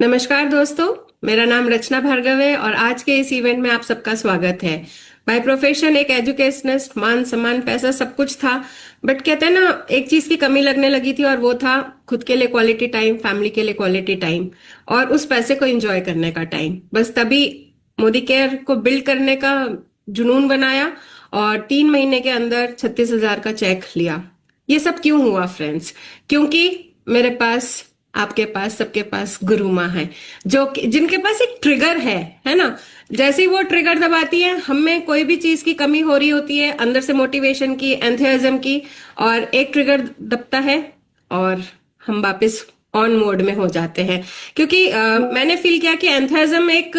नमस्कार दोस्तों। मेरा नाम रचना भार्गव है और आज के इस इवेंट में आप सबका स्वागत है। बाय प्रोफेशन एक एजुकेशनिस्ट, मान सम्मान पैसा सब कुछ था, बट कहते हैं ना, एक चीज की कमी लगने लगी थी और वो था खुद के लिए क्वालिटी टाइम, फैमिली के लिए क्वालिटी टाइम और उस पैसे को एंजॉय करने का टाइम। बस तभी मोदी केयर को बिल्ड करने का जुनून बनाया और 3 महीने के अंदर 36,000 का चेक लिया। ये सब क्यों हुआ फ्रेंड्स? क्योंकि मेरे पास, आपके पास, सबके पास गुरु माँ है, जिनके पास एक ट्रिगर है ना। जैसे ही वो ट्रिगर दबाती है, हम में कोई भी चीज की कमी हो रही होती है, अंदर से मोटिवेशन की, एंथुसियाज्म की, और एक ट्रिगर दबता है और हम वापस ऑन मोड में हो जाते हैं। क्योंकि मैंने फील किया कि एंथुसियाज्म एक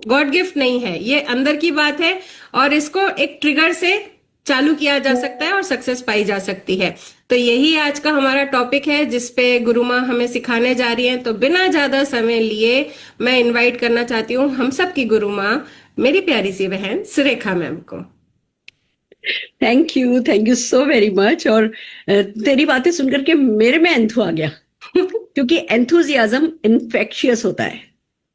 गॉड गिफ्ट नहीं है, ये अंदर की बात है और इसको एक ट्रिगर से चालू किया जा सकता है और सक्सेस पाई जा सकती है। तो यही आज का हमारा टॉपिक है, जिसपे गुरु माँ हमें सिखाने जा रही हैं। तो बिना ज्यादा समय लिए मैं इनवाइट करना चाहती हूँ हम सब की गुरु माँ, मेरी प्यारी सी बहन सुरेखा मैम को। Thank you so very much. और तेरी बातें सुनकर के मेरे में एंथू आ गया क्योंकि एंथुजियाज्म इन्फेक्शियस होता है,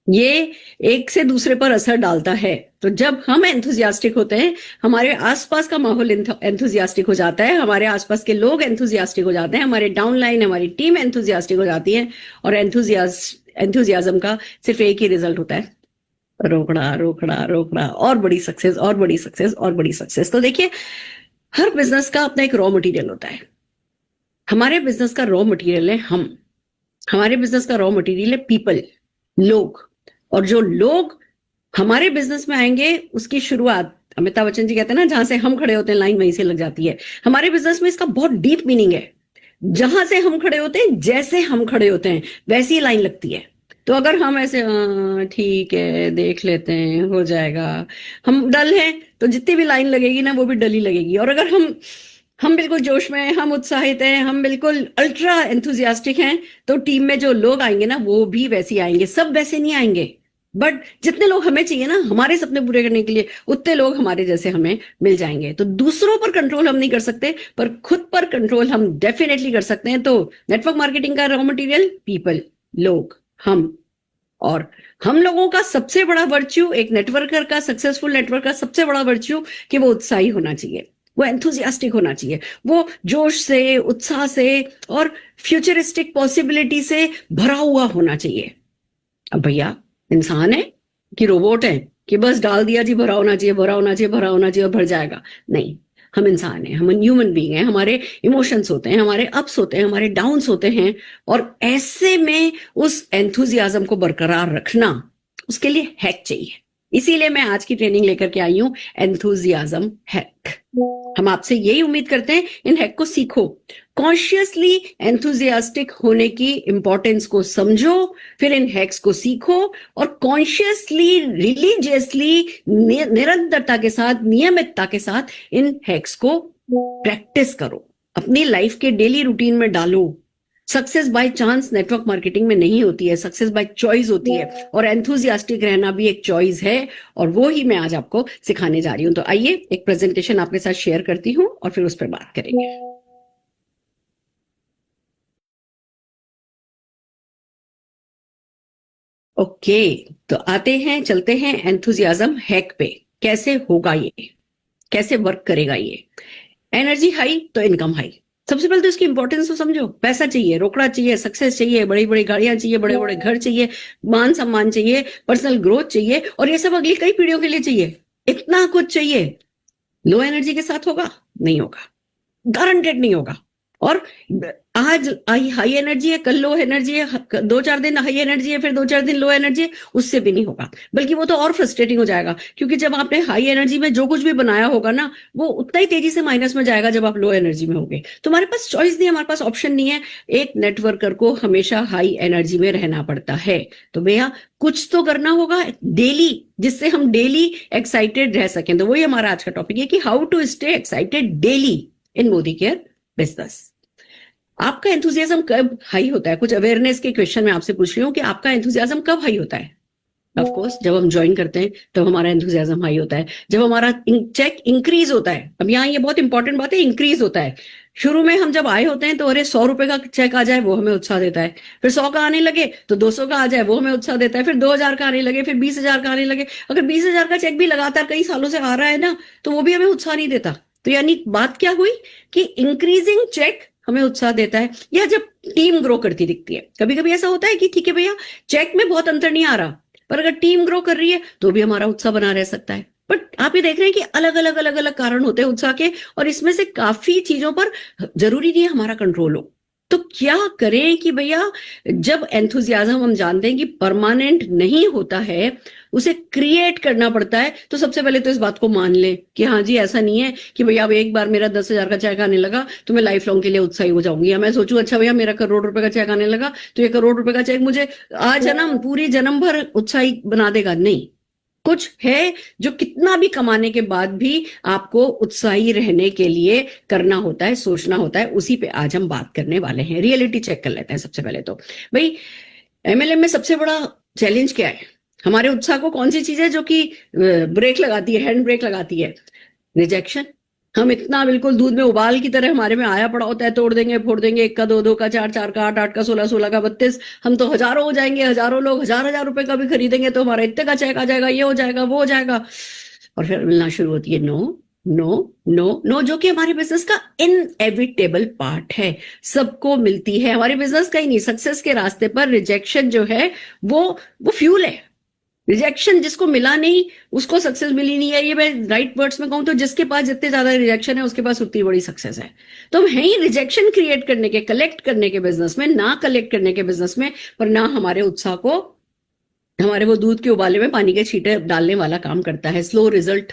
ये एक से दूसरे पर असर डालता है। तो जब हम एंथुजियास्टिक होते हैं, हमारे आसपास का माहौल एंथुजियास्टिक हो जाता है, हमारे आसपास के लोग एंथुजियास्टिक हो जाते हैं, हमारे डाउनलाइन, हमारी टीम एंथुजियास्टिक हो जाती है। और एंथुजियाज्म का सिर्फ एक ही रिजल्ट होता है, रोकड़ा रोकड़ा रोकड़ा, और बड़ी सक्सेस और बड़ी सक्सेस और बड़ी सक्सेस। तो देखिए, हर बिजनेस का अपना एक रॉ मटेरियल होता है। हमारे बिजनेस का रॉ मटेरियल है हमारे बिजनेस का रॉ मटेरियल है पीपल, लोग। और जो लोग हमारे बिजनेस में आएंगे, उसकी शुरुआत, अमिताभ बच्चन जी कहते हैं ना, जहां से हम खड़े होते हैं लाइन वहीं से लग जाती है। हमारे बिजनेस में इसका बहुत डीप मीनिंग है। जहां से हम खड़े होते हैं, जैसे हम खड़े होते हैं, वैसी ही लाइन लगती है। तो अगर हम ऐसे ठीक है, देख लेते हैं, हो जाएगा, हम डल हैं, तो जितनी भी लाइन लगेगी ना, वो भी डली लगेगी। और अगर हम बिल्कुल जोश में हैं, हम उत्साहित हैं, हम बिल्कुल अल्ट्रा एंथुजियास्टिक हैं, तो टीम में जो लोग आएंगे ना, वो भी वैसे ही आएंगे। सब वैसे नहीं आएंगे, बट जितने लोग हमें चाहिए ना हमारे सपने पूरे करने के लिए, उतने लोग हमारे जैसे हमें मिल जाएंगे। तो दूसरों पर कंट्रोल हम नहीं कर सकते, पर खुद पर कंट्रोल हम डेफिनेटली कर सकते हैं। तो नेटवर्क मार्केटिंग का रॉ मटेरियल पीपल, लोग, हम। और हम लोगों का सबसे बड़ा वर्च्यू, एक नेटवर्कर का, सक्सेसफुल नेटवर्क का सबसे बड़ा वर्च्यू, कि वो उत्साही होना चाहिए, वो एंथुजियास्टिक होना चाहिए, वो जोश से, उत्साह से और फ्यूचरिस्टिक पॉसिबिलिटी से भरा हुआ होना चाहिए। अब भैया, इंसान है कि रोबोट है कि बस डाल दिया जी, भरा होना चाहिए, भरा होना चाहिए, भरा होना चाहिए और भर जाएगा? नहीं, हम इंसान हैं, हम ह्यूमन बीइंग हैं, हमारे इमोशंस होते हैं, हमारे अप्स होते हैं, हमारे डाउन्स होते हैं। और ऐसे में उस एंथुजियाज्म को बरकरार रखना, उसके लिए हैक चाहिए। इसीलिए मैं आज की ट्रेनिंग लेकर के आई हूं, एंथुजियाज्म हैक। हम आपसे यही उम्मीद करते हैं, इन हैक को सीखो, कॉन्शियसली एंथुजियास्टिक होने की इंपॉर्टेंस को समझो, फिर इन हैक्स को सीखो और कॉन्शियसली, रिलीजियसली, निरंतरता के साथ, नियमितता के साथ इन हैक्स को प्रैक्टिस करो, अपनी लाइफ के डेली रूटीन में डालो। Success by chance network marketing में नहीं होती है, सक्सेस बाय चॉइस होती है, और एंथुजियास्टिक रहना भी एक चॉइस है, और वो ही मैं आज आपको सिखाने जा रही हूं। तो आइए, एक प्रेजेंटेशन आपके साथ शेयर करती हूं और फिर उस पर बात करेंगे। ओके, तो आते हैं, चलते हैं एंथुजियाज्म हैक पे। कैसे होगा ये, कैसे वर्क करेगा ये? एनर्जी हाई तो इनकम हाई। सबसे पहले तो इसकी इंपॉर्टेंस तो समझो। पैसा चाहिए, रोकड़ा चाहिए, सक्सेस चाहिए, बड़ी बड़ी गाड़ियां चाहिए, बड़े बड़े घर चाहिए, मान सम्मान चाहिए, पर्सनल ग्रोथ चाहिए, और ये सब अगली कई पीढ़ियों के लिए चाहिए। इतना कुछ चाहिए। लो एनर्जी के साथ होगा? नहीं होगा, गारंटेड नहीं होगा। और आज हाई एनर्जी है, कल लो एनर्जी है, 2-4 दिन हाई एनर्जी है, फिर 2-4 दिन लो एनर्जी है, उससे भी नहीं होगा। बल्कि वो तो और फ्रस्ट्रेटिंग हो जाएगा, क्योंकि जब आपने हाई एनर्जी में जो कुछ भी बनाया होगा ना, वो उतना ही तेजी से माइनस में जाएगा जब आप लो एनर्जी में होंगे। तो हमारे पास चॉइस नहीं है, हमारे पास ऑप्शन नहीं है। एक नेटवर्कर को हमेशा हाई एनर्जी में रहना पड़ता है। तो भैया, कुछ तो करना होगा डेली, जिससे हम डेली एक्साइटेड रह सकें। तो वही हमारा आज का टॉपिक है कि how to stay excited daily in मोदी केयर बिजनेस। आपका एंथुजियाज्म कब हाई होता है? कुछ अवेयरनेस के क्वेश्चन मैं आपसे पूछ रही हूँ कि आपका एंथुजियाज्म कब हाई होता है? ऑफ कोर्स, जब हम ज्वाइन करते हैं तब हमारा एंथुजियाज्म हाई होता है। जब हमारा चेक इंक्रीज होता है, अब यहाँ ये बहुत इंपॉर्टेंट बात है, इंक्रीज होता है। शुरू में हम जब आए होते हैं तो अरे 100 रुपए का चेक आ जाए वो हमें उत्साह देता है, फिर 100 का आने लगे तो 200 का आ जाए वो हमें उत्साह देता है, फिर 2000 का आने लगे, फिर 20,000 का आने लगे। अगर 20,000 का चेक भी लगातार कई सालों से आ रहा है ना तो वो भी हमें उत्साह नहीं देता। तो यानी बात क्या हुई कि इंक्रीजिंग चेक हमें उत्साह देता है। या जब टीम ग्रो करती दिखती है, कभी कभी ऐसा होता है कि ठीक है भैया चेक में बहुत अंतर नहीं आ रहा, पर अगर टीम ग्रो कर रही है तो भी हमारा उत्साह बना रह सकता है। बट आप ये देख रहे हैं कि अलग अलग कारण होते हैं उत्साह के, और इसमें से काफी चीजों पर जरूरी नहीं है हमारा कंट्रोल हो। तो क्या करें कि भैया जब एंथुजियाज्म हम जानते हैं कि परमानेंट नहीं होता है, उसे क्रिएट करना पड़ता है, तो सबसे पहले तो इस बात को मान ले कि हाँ जी ऐसा नहीं है कि भैया अब एक बार मेरा 10,000 का चेक आने लगा तो मैं लाइफ लॉन्ग के लिए उत्साही हो जाऊंगी, या मैं सोचूं अच्छा भैया मेरा करोड़ रुपए का चेक आने लगा तो ये करोड़ रुपए का चेक मुझे आज जन्म पूरी जन्म भर उत्साही बना देगा। नहीं, कुछ है जो कितना भी कमाने के बाद भी आपको उत्साही रहने के लिए करना होता है, सोचना होता है। उसी पे आज हम बात करने वाले हैं। रियलिटी चेक कर लेते हैं सबसे पहले तो। भाई एमएलएम में सबसे बड़ा चैलेंज क्या है? हमारे उत्साह को कौन सी चीज है जो कि ब्रेक लगाती है, हैंड ब्रेक लगाती है? रिजेक्शन। हम इतना बिल्कुल दूध में उबाल की तरह हमारे में आया पड़ा होता है, तोड़ देंगे फोड़ देंगे, 1 का 2, 2 का 4, 4 का 8, 8 का 16, 16 का 32, हम तो हजारों हो जाएंगे, हजारों लोग हजार हजार रुपए का भी खरीदेंगे तो हमारा इतने का चेक आ जाएगा, ये हो जाएगा वो हो जाएगा, और फिर मिलना शुरू होती है नो नो नो नो, जो कि हमारे बिजनेस का इनएविटेबल पार्ट है, सबको मिलती है। हमारे बिजनेस का ही नहीं, सक्सेस के रास्ते पर रिजेक्शन जो है वो फ्यूल है। रिजेक्शन जिसको मिला नहीं उसको सक्सेस मिली नहीं है। ये मैं राइट वर्ड्स में कहूं तो जिसके पास जितने ज्यादा रिजेक्शन है उसके पास उतनी बड़ी सक्सेस है। तो हम है ही रिजेक्शन क्रिएट करने के, कलेक्ट करने के बिजनेस में, ना कलेक्ट करने के बिजनेस में, पर ना हमारे उत्साह को हमारे वो दूध के उबाले में पानी के छींटे डालने वाला काम करता है। Slow result.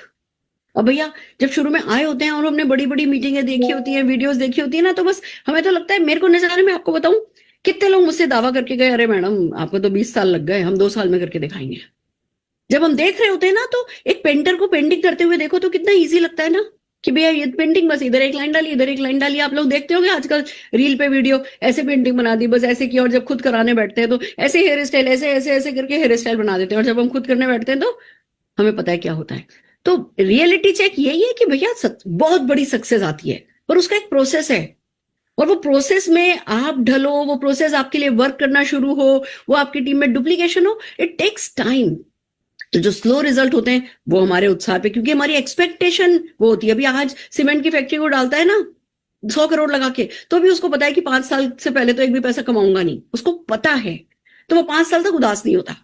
अब भैया जब शुरू में आए होते हैं और हमने बड़ी बड़ी मीटिंगें देखी होती हैं, वीडियोस देखी होती है ना, तो बस हमें तो लगता है, मेरे को नजर आ रहा है, मैं आपको बताऊं कितने लोग मुझसे दावा करके गए अरे मैडम आपको तो 20 साल लग गए, हम 2 साल में करके दिखाएंगे। जब हम देख रहे होते हैं ना तो एक पेंटर को पेंटिंग करते हुए देखो तो कितना इजी लगता है ना कि भैया ये पेंटिंग बस इधर एक लाइन डाली इधर एक लाइन डाली। आप लोग देखते होंगे आजकल रील पे वीडियो, ऐसे पेंटिंग बना दी बस ऐसे की, और जब खुद कराने बैठते हैं तो ऐसे हेयर स्टाइल, ऐसे ऐसे ऐसे करके हेयर स्टाइल बना देते हैं, और जब हम खुद करने बैठते हैं तो हमें पता है क्या होता है। तो रियलिटी चेक यही है कि भैया बहुत बड़ी सक्सेस आती है पर उसका एक प्रोसेस है, और वो प्रोसेस में आप ढलो, वो प्रोसेस आपके लिए वर्क करना शुरू हो, वो आपकी टीम में डुप्लीकेशन हो, इट टेक्स टाइम। तो जो स्लो रिजल्ट होते हैं वो हमारे उत्साह पे, क्योंकि हमारी एक्सपेक्टेशन वो होती है। अभी आज सीमेंट की फैक्ट्री को डालता है ना 100 करोड़ लगा के, तो भी उसको पता है कि 5 साल से पहले तो एक भी पैसा कमाऊंगा नहीं, उसको पता है, तो वो 5 साल तक उदास नहीं होता।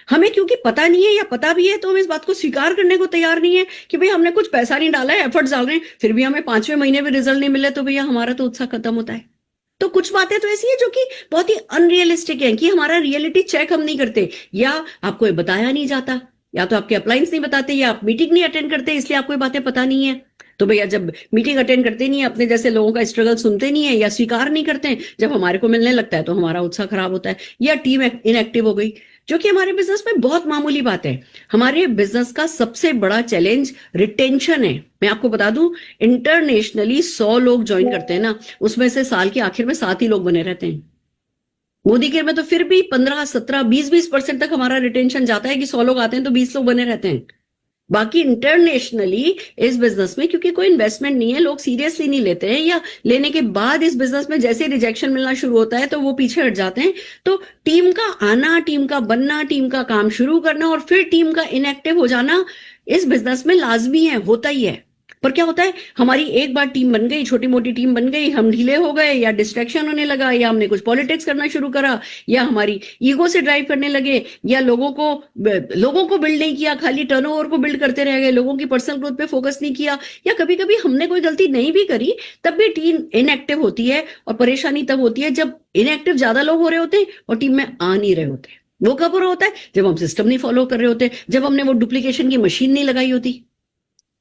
हमें क्योंकि पता नहीं है, या पता भी है तो हम इस बात को स्वीकार करने को तैयार नहीं है कि भाई हमने कुछ पैसा नहीं डाला है, एफर्ट्स डाल रहे हैं, फिर भी हमें 5वें महीने में रिजल्ट नहीं मिले, तो भैया हमारा तो उत्साह खत्म होता है। तो कुछ बातें तो ऐसी है जो कि बहुत ही अनरियलिस्टिक है कि हमारा रियलिटी चेक हम नहीं करते, या आपको ये बताया नहीं जाता, या तो आपके अपलाइंस नहीं बताते, या आप मीटिंग नहीं अटेंड करते इसलिए आपको ये बातें पता नहीं है। तो भैया जब मीटिंग अटेंड करते नहीं है, अपने जैसे लोगों का स्ट्रगल सुनते नहीं है या स्वीकार नहीं करते हैं, जब हमारे को मिलने लगता है तो हमारा उत्साह खराब होता है, या टीम इनएक्टिव हो गई, जो कि हमारे बिजनेस में बहुत मामूली बात है। हमारे बिजनेस का सबसे बड़ा चैलेंज रिटेंशन है। मैं आपको बता दूं, इंटरनेशनली 100 लोग ज्वाइन करते हैं ना, उसमें से साल के आखिर में 7 ही लोग बने रहते हैं। मोदी केयर में तो फिर भी 15, 17, 20% तक हमारा रिटेंशन जाता है कि 100 लोग आते हैं तो 20 लोग बने रहते हैं। बाकी इंटरनेशनली इस बिजनेस में क्योंकि कोई इन्वेस्टमेंट नहीं है, लोग सीरियसली नहीं लेते हैं, या लेने के बाद इस बिजनेस में जैसे रिजेक्शन मिलना शुरू होता है तो वो पीछे हट जाते हैं। तो टीम का आना, टीम का बनना, टीम का काम शुरू करना और फिर टीम का इनएक्टिव हो जाना इस बिजनेस में लाजमी है, होता ही है। पर क्या होता है, हमारी एक बार टीम बन गई, छोटी मोटी टीम बन गई, हम ढीले हो गए, या डिस्ट्रैक्शन होने लगा, या हमने कुछ पॉलिटिक्स करना शुरू करा, या हमारी ईगो से ड्राइव करने लगे, या लोगों को बिल्ड नहीं किया, खाली टर्नओवर को बिल्ड करते रह गए, लोगों की पर्सनल ग्रोथ पे फोकस नहीं किया, या कभी कभी हमने कोई गलती नहीं भी करी तब भी टीम इनएक्टिव होती है। और परेशानी तब होती है जब इनएक्टिव ज्यादा लोग हो रहे होते हैं और टीम में आ नहीं रहे होते। वो कब हो रहा होता है, जब हम सिस्टम नहीं फॉलो कर रहे होते, जब हमने वो डुप्लीकेशन की मशीन नहीं लगाई होती।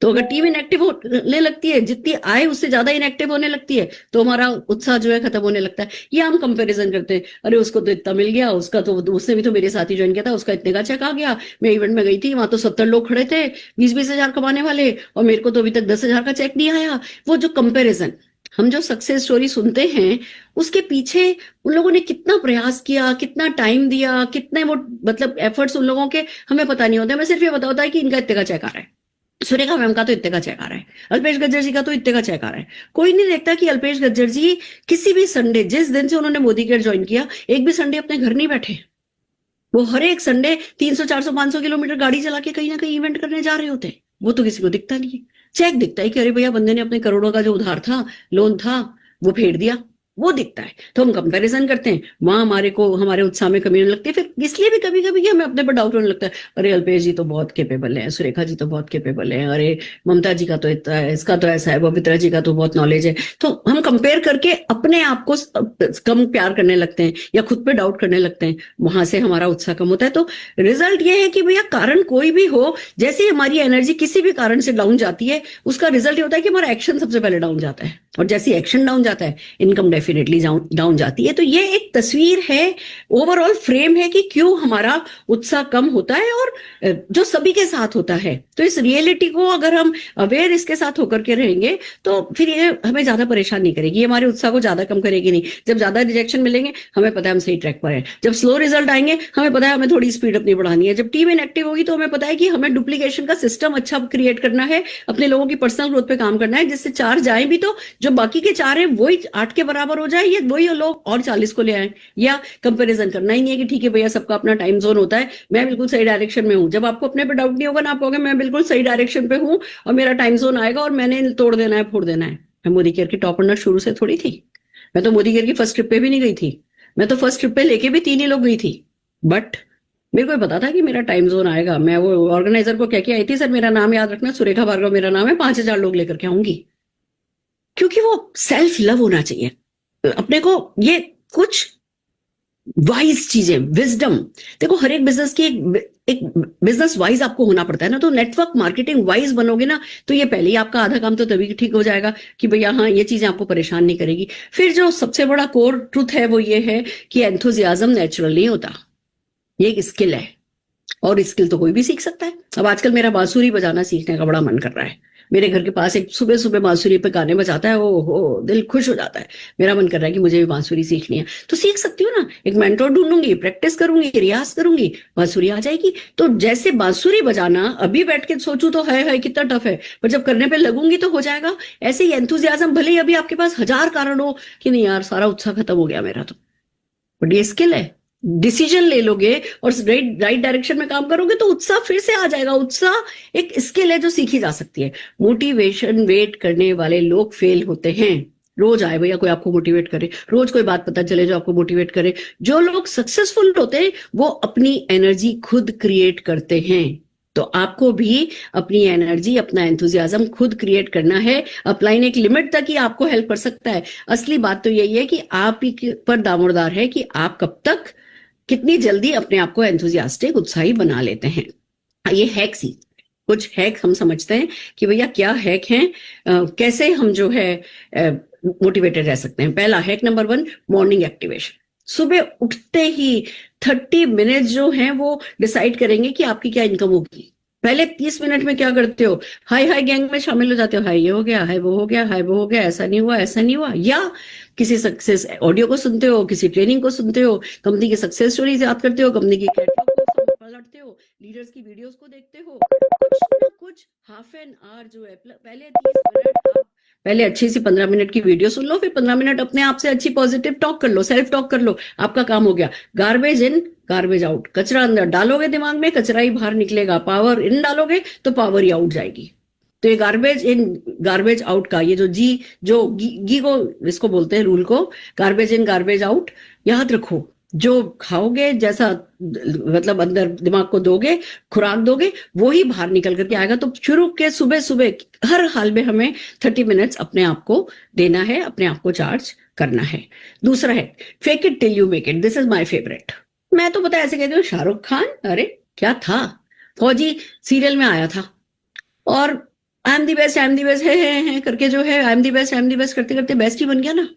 तो अगर टीम इनएक्टिव होने लगती है, जितनी आए उससे ज्यादा इनएक्टिव होने लगती है, तो हमारा उत्साह जो है खत्म होने लगता है। ये हम कंपैरिजन करते हैं, अरे उसको तो इतना मिल गया, उसका तो उसने भी तो मेरे साथ ही ज्वाइन किया था, उसका इतने का चेक आ गया, मैं इवेंट में गई थी वहां तो 70 लोग खड़े थे 20-20 हजार कमाने वाले, और मेरे को तो अभी तक 10,000 का चेक नहीं आया। वो जो कंपेरिजन, हम जो सक्सेस स्टोरी सुनते हैं उसके पीछे उन लोगों ने कितना प्रयास किया, कितना टाइम दिया, कितने वो मतलब एफर्ट्स उन लोगों के हमें पता नहीं होता। हमें सिर्फ ये पता होता है कि इनका इतने का चेक आ रहा है, सुरेखा मैम का तो इतने का चेक आ रहा है, अल्पेश गज्जर जी का तो इतने का चेक आ रहा है। कोई नहीं देखता कि अल्पेश गज्जर जी किसी भी संडे, जिस दिन से उन्होंने मोदी केयर ज्वाइन किया, एक भी संडे अपने घर नहीं बैठे। वो हर एक संडे 300 400 500 किलोमीटर गाड़ी चला के कहीं ना कहीं इवेंट करने जा रहे होते हैं। वो तो किसी को दिखता नहीं है। चेक दिखता है कि अरे भैया बंदे ने अपने करोड़ों का जो उधार था, लोन था, वो फेर दिया, वो दिखता है। तो हम कंपैरिजन करते हैं, वहां हमारे को हमारे उत्साह में कमी होने लगती है। फिर इसलिए भी कभी कभी कि हमें अपने पर डाउट होने लगता है, अरे अल्पेश जी तो बहुत कैपेबल है, सुरेखा जी तो बहुत कैपेबल है, अरे ममता जी का तो इतना है, इसका तो ऐसा है, बबीत्रा जी का तो बहुत नॉलेज है। तो हम कंपेयर करके अपने आप को कम प्यार करने लगते हैं या खुद पे डाउट करने लगते हैं, वहां से हमारा उत्साह कम होता है। तो रिजल्ट ये है कि भैया कारण कोई भी हो, जैसे ही हमारी एनर्जी किसी भी कारण से डाउन जाती है, उसका रिजल्ट ये होता है कि हमारा एक्शन सबसे पहले डाउन जाता है, और जैसे एक्शन डाउन जाता है इनकम डेफिनेटली डाउन जाती है। तो ये एक तस्वीर है, ओवरऑल फ्रेम है कि क्यों हमारा उत्साह कम होता है, और जो सभी के साथ होता है। तो इस रियलिटी को अगर हम अवेयर इसके साथ होकर के रहेंगे, तो फिर ये हमें ज्यादा परेशान नहीं करेगी, ये हमारे उत्साह को ज्यादा कम करेगी नहीं। जब ज्यादा रिजेक्शन मिलेंगे, हमें पता है हम सही ट्रैक पर है। जब स्लो रिजल्ट आएंगे, हमें पता है हमें थोड़ी स्पीड अपनी बढ़ानी है। जब टीम इनएक्टिव होगी, तो हमें पता है कि हमें डुप्लीकेशन का सिस्टम अच्छा क्रिएट करना है, अपने लोगों की पर्सनल ग्रोथ पे काम करना है, जिससे 4 जाए भी तो जो बाकी के 4 है वही 8 के बराबर हो जाए, या वही लोग और 40 को ले आए। या कंपैरिजन करना ही नहीं है कि ठीक है भैया सबका अपना टाइम जोन होता है, मैं बिल्कुल सही डायरेक्शन में हूं। जब आपको अपने पे डाउट नहीं होगा ना, आप कहोगे मैं बिल्कुल सही डायरेक्शन पे हूं और मेरा टाइम जोन आएगा और मैंने तोड़ देना है, फोड़ देना है। मैं मोदी केयर की टॉप रनर शुरू से थोड़ी थी। मैं तो मोदी केयर की फर्स्ट ट्रिप पे भी नहीं गई थी। मैं तो फर्स्ट ट्रिप पे लेके भी 3 ही लोग गई थी। बट मेरे को पता था कि मेरा टाइम जोन आएगा। मैं वो ऑर्गेनाइजर को कह के आई थी, सर मेरा नाम याद रखना, सुरेखा भार्गव मेरा नाम है, 5000 लोग लेकर के आऊंगी। क्योंकि वो सेल्फ लव होना चाहिए अपने को। ये कुछ वाइज चीजें, विजडम, देखो हर एक बिजनेस की एक बिजनेस वाइज आपको होना पड़ता है ना। तो नेटवर्क मार्केटिंग वाइज बनोगे ना, तो ये पहले ही आपका आधा काम तो तभी ठीक हो जाएगा कि भैया हाँ ये चीजें आपको परेशान नहीं करेगी। फिर जो सबसे बड़ा कोर ट्रुथ है वो ये है कि एंथुजियाज्म नेचुरल नहीं होता, ये एक स्किल है, और स्किल तो कोई भी सीख सकता है। अब आजकल मेरा बांसुरी बजाना सीखने का बड़ा मन कर रहा है। मेरे घर के पास एक सुबह सुबह बांसुरी पे गाने बजाता है, ओ हो दिल खुश हो जाता है। मेरा मन कर रहा है कि मुझे भी बांसुरी सीखनी है। तो सीख सकती हूँ ना, एक मेंटोर ढूंढूंगी, प्रैक्टिस करूंगी, रियाज करूंगी, बांसुरी आ जाएगी। तो जैसे बांसुरी बजाना अभी बैठ के सोचूं तो है कितना टफ है, पर जब करने पे लगूंगी तो हो जाएगा। ऐसे ही एंथुजियाज्म, भले ही अभी आपके पास 1000 कारण हो कि नहीं यार सारा उत्साह खत्म हो गया मेरा, तो बट ये स्किल है। डिसीजन ले लोगे और राइट डायरेक्शन में काम करोगे तो उत्साह फिर से आ जाएगा। उत्साह एक स्किल है जो सीखी जा सकती है। मोटिवेशन वेट करने वाले लोग फेल होते हैं। रोज आए भैया कोई आपको मोटिवेट करे, रोज कोई बात पता चले जो आपको मोटिवेट करे। जो लोग सक्सेसफुल होते हैं वो अपनी एनर्जी खुद क्रिएट करते हैं। तो आपको भी अपनी एनर्जी, अपना एंथुजियाज्म खुद क्रिएट करना है। अपलाइन एक लिमिट तक ही आपको हेल्प कर सकता है। असली बात तो यही है कि आप ही पर दामोदर है कि आप कब तक, कितनी जल्दी अपने आप को एंथुजियास्टिक, उत्साही बना लेते हैं। ये हैक्स ही कुछ हैक हम समझते हैं कि भैया क्या हैक हैं, कैसे हम जो है मोटिवेटेड रह सकते हैं। पहला हैक नंबर 1, मॉर्निंग एक्टिवेशन। सुबह उठते ही 30 मिनट जो हैं वो डिसाइड करेंगे कि आपकी क्या इनकम होगी। पहले 30 मिनट में क्या करते हो, हाय हाय गैंग में शामिल हो जाते हो, हाय ये हो गया, हाय वो हो गया, हाय वो हो गया, ऐसा नहीं हुआ, ऐसा नहीं हुआ। या किसी सक्सेस ऑडियो को सुनते हो, किसी ट्रेनिंग को सुनते हो, कंपनी की सक्सेस स्टोरीज याद करते हो, कंपनी की कैटलॉग को पलटते हो, लीडर्स की वीडियोस को देखते हो। कुछ ना कुछ हाफ एन आवर जो है, पहले 30 मिनट आप पहले अच्छी सी 15 मिनट की वीडियो सुन लो, फिर 15 मिनट अपने आप से अच्छी पॉजिटिव टॉक कर लो, सेल्फ टॉक कर लो। आपका काम हो गया। Garbage in garbage out. कचरा अंदर डालोगे दिमाग में, कचरा ही बाहर निकलेगा। पावर इन डालोगे तो पावर ही आउट जाएगी। तो ये गार्बेज इन गार्बेज आउट का ये जो गी को इसको बोलते हैं रूल को, गार्बेज इन गार्बेज आउट, याद रखो। जो खाओगे, जैसा मतलब अंदर दिमाग को दोगे, खुराक दोगे, वो ही बाहर निकल करके आएगा। तो शुरू के सुबह सुबह हर हाल में हमें 30 मिनट्स अपने आप को देना है, अपने आप को चार्ज करना है। दूसरा है fake it till you make it. This is my favourite. मैं तो पता ऐसे कहती हूँ, शाहरुख खान, अरे क्या था, फौजी सीरियल में आया था और I am the best, I am the best है करके जो है I am the best, I am the best करते करते बेस्ट ही बन गया ना।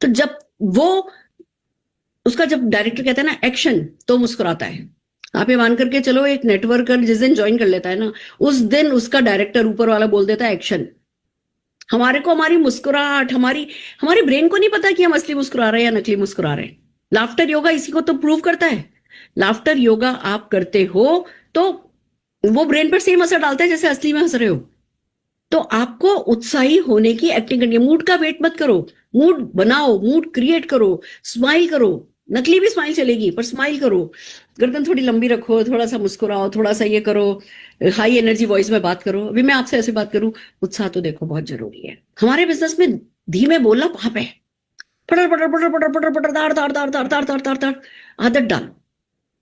तो जब वो उसका जब डायरेक्टर कहता है ना एक्शन, तो मुस्कुराता है। आप ये मान करके चलो, एक नेटवर्कर जिस दिन ज्वाइन कर लेता है ना, उस दिन उसका डायरेक्टर ऊपर वाला बोल देता है एक्शन। हमारे को हमारी मुस्कुराहट, हमारे ब्रेन को नहीं पता कि हम असली मुस्कुरा रहे हैं या नकली मुस्कुरा रहे हैं। लाफ्टर योगा इसी को तो प्रूव करता है। लाफ्टर योगा आप करते हो तो वो ब्रेन पर सेम असर डालता है जैसे असली में हंस रहे हो। तो आपको उत्साही होने की एक्टिंग करनी है। मूड का वेट मत करो, मूड बनाओ, मूड क्रिएट करो, स्माइल करो। नकली भी स्माइल चलेगी पर स्माइल करो। गर्दन थोड़ी लंबी रखो, थोड़ा सा मुस्कुराओ, थोड़ा सा ये करो, हाई एनर्जी वॉइस में बात करो। अभी मैं आपसे ऐसे बात करूं, उत्साह तो देखो बहुत जरूरी है। हमारे बिजनेस में धीमे बोलना पाप है। पटर पटर पटर पटर पटर पटर दाड़ दाड़ दाड़ दाड़ दाड़ दाड़ दाड़ दाड़ आदत डालो।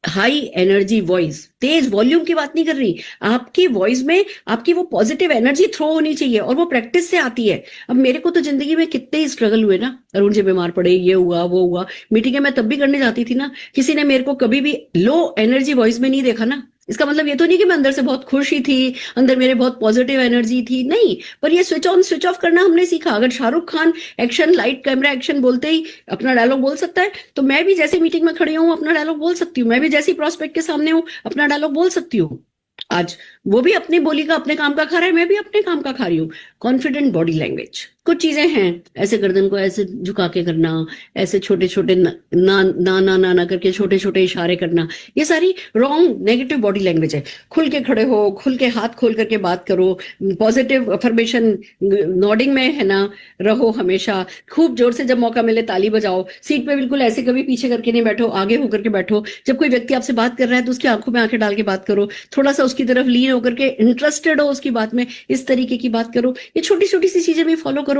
हाई एनर्जी वॉइस, तेज वॉल्यूम की बात नहीं कर रही, आपकी वॉइस में आपकी वो पॉजिटिव एनर्जी थ्रो होनी चाहिए और वो प्रैक्टिस से आती है। अब मेरे को तो जिंदगी में कितने ही स्ट्रगल हुए ना, अरुण जी बीमार पड़े, ये हुआ वो हुआ, मीटिंगें मैं तब भी करने जाती थी ना, किसी ने मेरे को कभी भी लो एनर्जी वॉइस में नहीं देखा ना। इसका मतलब ये तो नहीं कि मैं अंदर से बहुत खुश ही थी, अंदर मेरे बहुत पॉजिटिव एनर्जी थी, नहीं। पर ये स्विच ऑन स्विच ऑफ करना हमने सीखा। अगर Shahrukh Khan action light camera action बोलते ही अपना डायलॉग बोल सकता है, तो मैं भी जैसे मीटिंग में खड़ी हूं अपना डायलॉग बोल सकती हूँ। मैं भी जैसी प्रोस्पेक्ट के सामने हूं अपना डायलॉग बोल सकती हूँ। आज वो भी अपनी बोली का अपने काम का खा रहा है, मैं भी अपने काम का खा रही हूँ। कॉन्फिडेंट बॉडी लैंग्वेज, कुछ चीजें हैं, ऐसे गर्दन को ऐसे झुका के करना, ऐसे छोटे छोटे ना ना ना ना ना, ना करके छोटे छोटे इशारे करना, ये सारी रॉन्ग नेगेटिव बॉडी लैंग्वेज है। खुल के खड़े हो, खुल के हाथ खोल करके बात करो, पॉजिटिव अफर्मेशन नॉडिंग में है ना रहो हमेशा। खूब जोर से जब मौका मिले ताली बजाओ। सीट पे बिल्कुल ऐसे कभी पीछे करके नहीं बैठो, आगे होकर के बैठो। जब कोई व्यक्ति आपसे बात कर रहा है तो उसकी आंखों में आंखें डाल के बात करो, थोड़ा सा उसकी तरफ लीन होकर के इंटरेस्टेड हो उसकी बात में, इस तरीके की बात करो। ये छोटी छोटी सी चीजें भी फॉलो करोगे